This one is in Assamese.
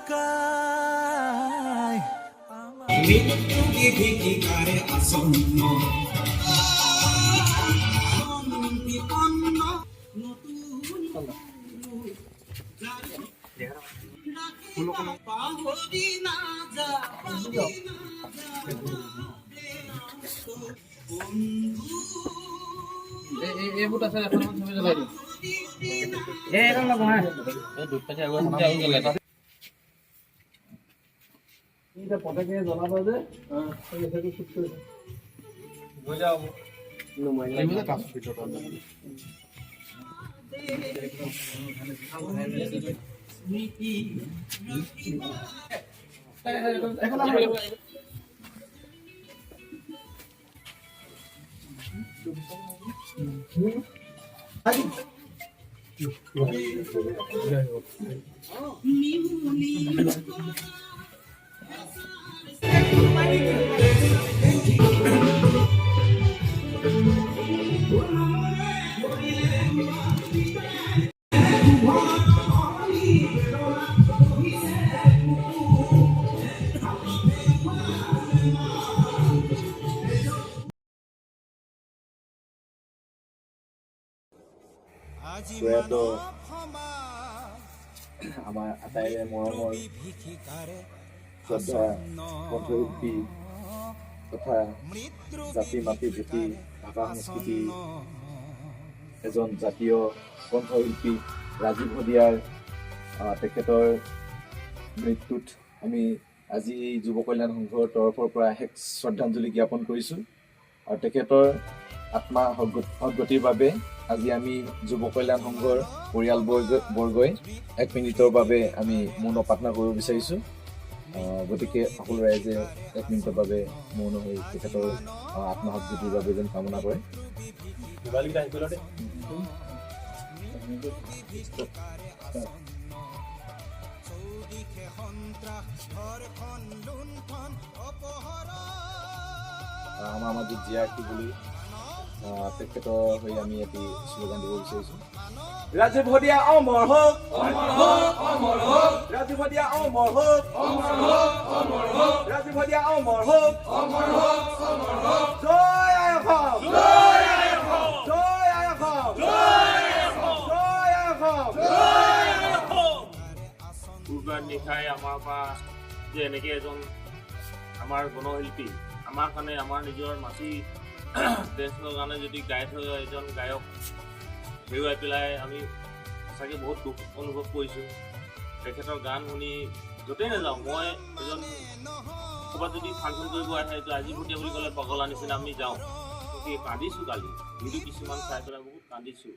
কাই মৃত্যু বিভীষিকাৰে আসন্ন পটাকে জ্বলাবা যে হৈ যাব প্ৰয়াত আমাৰ আটাইৰে মৰমৰ শ্ৰদ্ধা কণ্ঠশিল্পী তথা জাতি মাতি ভেটি ভাষা সংস্কৃতি এজন জাতীয় কণ্ঠশিল্পী ৰাজীৱ শদিয়াৰ তেখেতৰ মৃত্যুত আমি আজি এই যুৱ কল্যাণ সংঘৰ তৰফৰ পৰা শেষ শ্ৰদ্ধাঞ্জলি জ্ঞাপন কৰিছোঁ আৰু তেখেতৰ আত্মা সদ্গতিৰ বাবে আজি আমি যুৱ কল্যাণ সংঘৰ পৰিয়ালবৰ্গই 1 মিনিটৰ বাবে আমি মৌন প্ৰাৰ্থনা কৰিব বিচাৰিছোঁ গতিকে সকলো ৰাইজে 1 মিনিটৰ বাবে মৌন হৈ তেখেতৰ আত্মা সদ্গতিৰ বাবে যেন কামনা কৰে আমাৰ মাজত জীয়াই বুলি তেখেতৰ হৈ আমি এটি শ্লোগান দিব বিচাৰিছোঁ ৰাজীৱ শদিয়া অমৰ হওক ৰাজীৱ শদিয়া অমৰ হওক ৰাজীৱ শদিয়া অমৰ হওক জয় আই অসম জয় আই অসম জয় আই অসম জয় আই অসম পূৰ্বাৰ নিশাই আমাৰ পৰা যে এনেকৈ এজন আমাৰ গণশিল্পী আমাৰ কাৰণে আমাৰ নিজৰ মাটি দেশৰ কাৰণে যদি গাই থৈ এজন গায়ক হেৰুৱাই পেলাই আমি সঁচাকৈ বহুত দুখ অনুভৱ কৰিছোঁ তেখেতৰ গান শুনি য'তেই নাযাওঁ মই এজন ক'ৰবাত যদি ফাংচন কৰিব আহে ৰাজীৱ শদিয়া বুলি ক'লে পগলা নিচিনা আমি যাওঁ গতিকে কান্দিছোঁ কালি ভিডিঅ' কিছুমান চাই পেলাই বহুত কান্দিছোঁ